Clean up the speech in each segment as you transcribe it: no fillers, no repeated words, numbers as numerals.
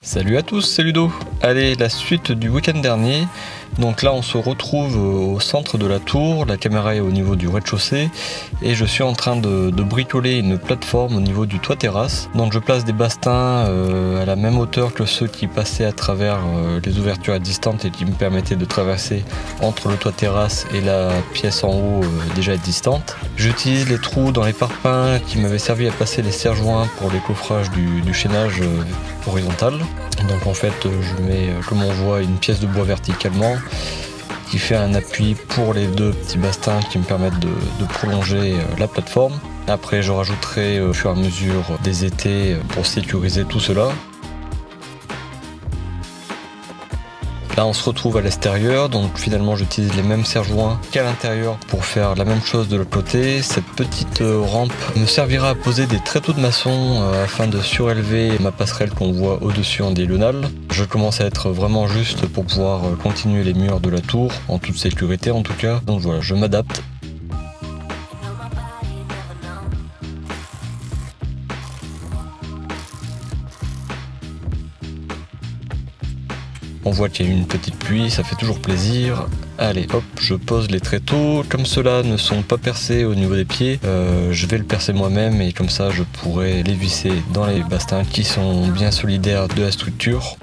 Salut à tous, c'est Ludo. Allez, la suite du week-end dernier. Donc là on se retrouve au centre de la tour, la caméra est au niveau du rez-de-chaussée et je suis en train de bricoler une plateforme au niveau du toit terrasse. Donc je place des bastings à la même hauteur que ceux qui passaient à travers les ouvertures existantes et qui me permettaient de traverser entre le toit terrasse et la pièce en haut déjà existante. J'utilise les trous dans les parpaings qui m'avaient servi à passer les serre-joints pour les coffrages du chaînage horizontal. Donc en fait je mets comme on voit une pièce de bois verticalement qui fait un appui pour les deux petits bastings qui me permettent de prolonger la plateforme. Après je rajouterai au fur et à mesure des étais pour sécuriser tout cela. Là on se retrouve à l'extérieur, donc finalement j'utilise les mêmes serre-joints qu'à l'intérieur pour faire la même chose de l'autre côté. Cette petite rampe me servira à poser des tréteaux de maçon afin de surélever ma passerelle qu'on voit au-dessus en diagonale. Je commence à être vraiment juste pour pouvoir continuer les murs de la tour, en toute sécurité en tout cas. Donc voilà, je m'adapte. On voit qu'il y a eu une petite pluie, ça fait toujours plaisir. Allez hop, je pose les tréteaux. Comme ceux-là ne sont pas percés au niveau des pieds, je vais le percer moi-même et comme ça je pourrai les visser dans les bastings qui sont bien solidaires de la structure.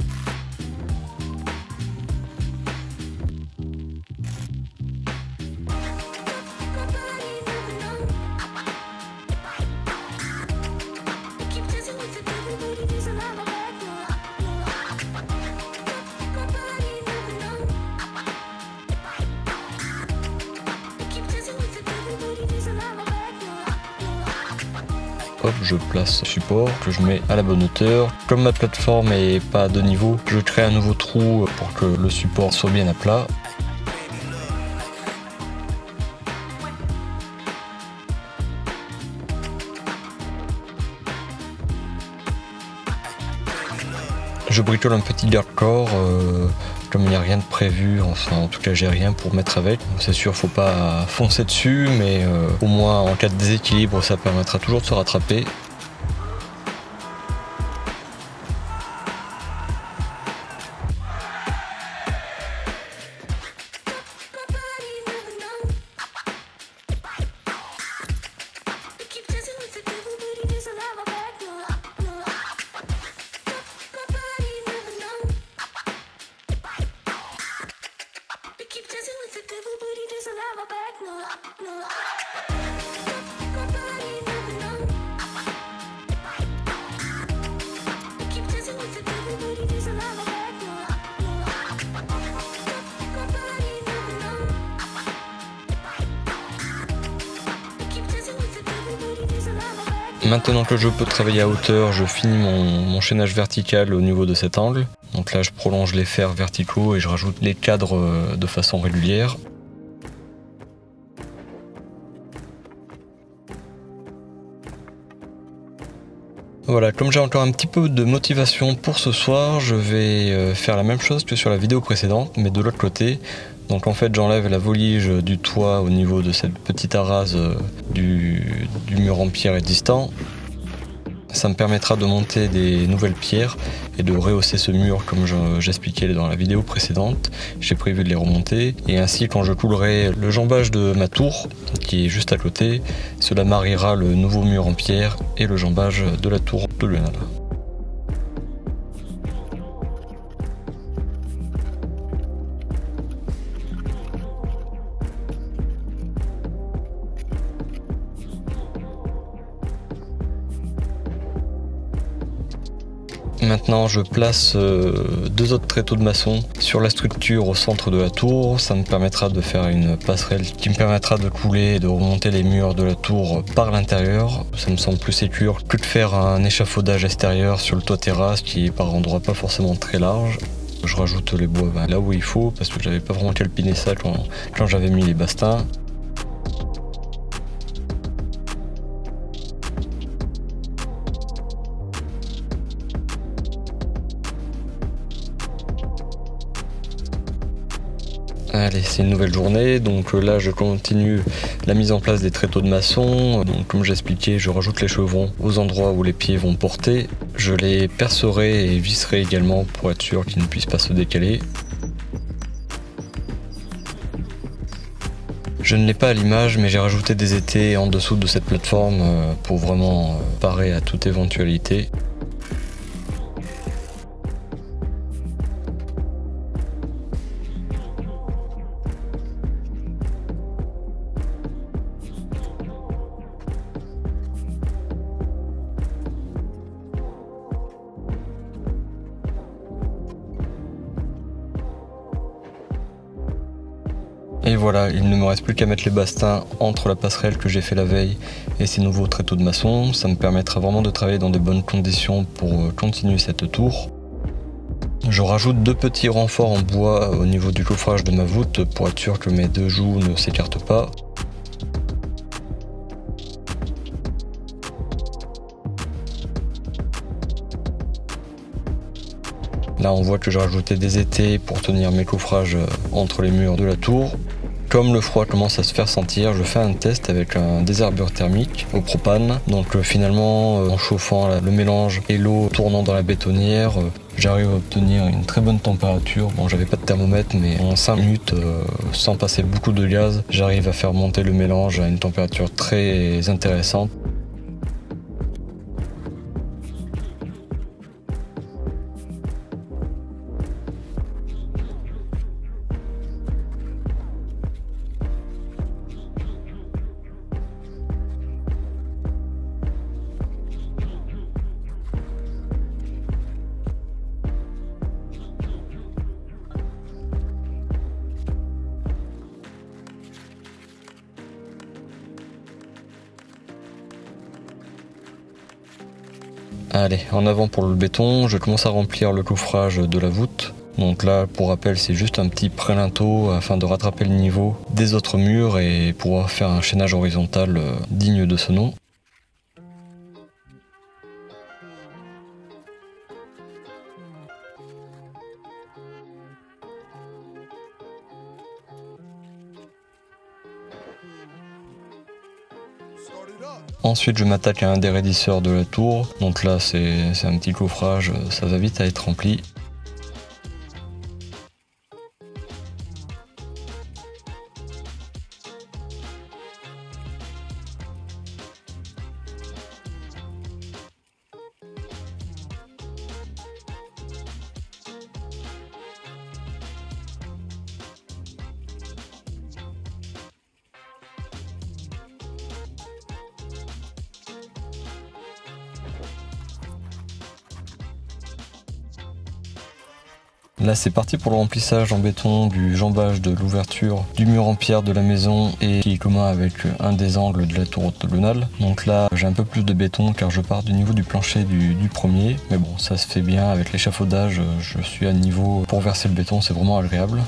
Hop, je place le support que je mets à la bonne hauteur. Comme ma plateforme est pas de niveau, je crée un nouveau trou pour que le support soit bien à plat. Je bricole un petit garde-corps, comme il n'y a rien de prévu, enfin en tout cas j'ai rien pour mettre avec. C'est sûr, faut pas foncer dessus, mais au moins en cas de déséquilibre, ça permettra toujours de se rattraper. Maintenant que je peux travailler à hauteur, je finis mon chaînage vertical au niveau de cet angle. Donc là je prolonge les fers verticaux et je rajoute les cadres de façon régulière. Voilà, comme j'ai encore un petit peu de motivation pour ce soir, je vais faire la même chose que sur la vidéo précédente, mais de l'autre côté. Donc en fait j'enlève la volige du toit au niveau de cette petite arase du mur en pierre existant. Ça me permettra de monter des nouvelles pierres et de rehausser ce mur comme j'expliquais dans la vidéo précédente. J'ai prévu de les remonter et ainsi quand je coulerai le jambage de ma tour qui est juste à côté, cela mariera le nouveau mur en pierre et le jambage de la tour octogonale. Maintenant je place deux autres tréteaux de maçon sur la structure au centre de la tour. Ça me permettra de faire une passerelle qui me permettra de couler et de remonter les murs de la tour par l'intérieur. Ça me semble plus sécure que de faire un échafaudage extérieur sur le toit terrasse qui est par endroits pas forcément très large. Je rajoute les bois là où il faut parce que j'avais pas vraiment calpiné ça quand j'avais mis les bastings. Allez, c'est une nouvelle journée, donc là je continue la mise en place des tréteaux de maçon. Donc comme j'expliquais, je rajoute les chevrons aux endroits où les pieds vont porter. Je les percerai et visserai également pour être sûr qu'ils ne puissent pas se décaler. Je ne l'ai pas à l'image, mais j'ai rajouté des étais en dessous de cette plateforme pour vraiment parer à toute éventualité. Et voilà, il ne me reste plus qu'à mettre les bastings entre la passerelle que j'ai fait la veille et ces nouveaux tréteaux de maçon. Ça me permettra vraiment de travailler dans de bonnes conditions pour continuer cette tour. Je rajoute 2 petits renforts en bois au niveau du coffrage de ma voûte pour être sûr que mes 2 joues ne s'écartent pas. Là on voit que j'ai rajouté des étais pour tenir mes coffrages entre les murs de la tour. Comme le froid commence à se faire sentir, je fais un test avec un désherbeur thermique au propane. Donc finalement, en chauffant le mélange et l'eau tournant dans la bétonnière, j'arrive à obtenir une très bonne température. Bon, j'avais pas de thermomètre, mais en 5 minutes, sans passer beaucoup de gaz, j'arrive à faire monter le mélange à une température très intéressante. Allez, en avant pour le béton, je commence à remplir le coffrage de la voûte. Donc là, pour rappel, c'est juste un petit prélinteau afin de rattraper le niveau des autres murs et pouvoir faire un chaînage horizontal digne de ce nom. Ensuite je m'attaque à un des raidisseurs de la tour, donc là c'est un petit coffrage, ça va vite à être rempli. Là c'est parti pour le remplissage en béton du jambage de l'ouverture du mur en pierre de la maison et qui est commun avec un des angles de la tour octogonale. Donc là j'ai un peu plus de béton car je pars du niveau du plancher du premier, mais bon ça se fait bien avec l'échafaudage, je suis à niveau pour verser le béton, c'est vraiment agréable.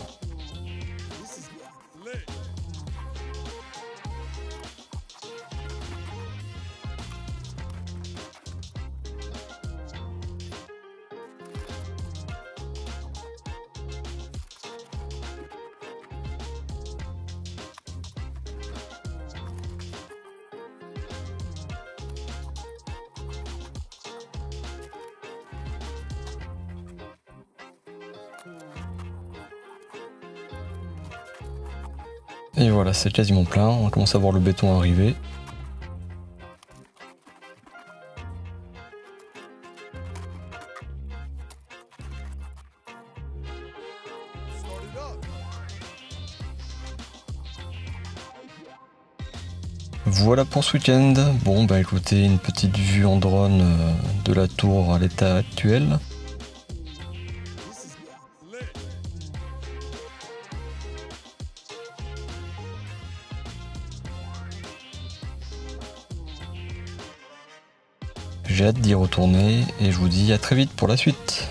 Et voilà, c'est quasiment plein, on commence à voir le béton arriver. Voilà pour ce week-end. Bon bah écoutez, une petite vue en drone de la tour à l'état actuel. J'ai hâte d'y retourner et je vous dis à très vite pour la suite.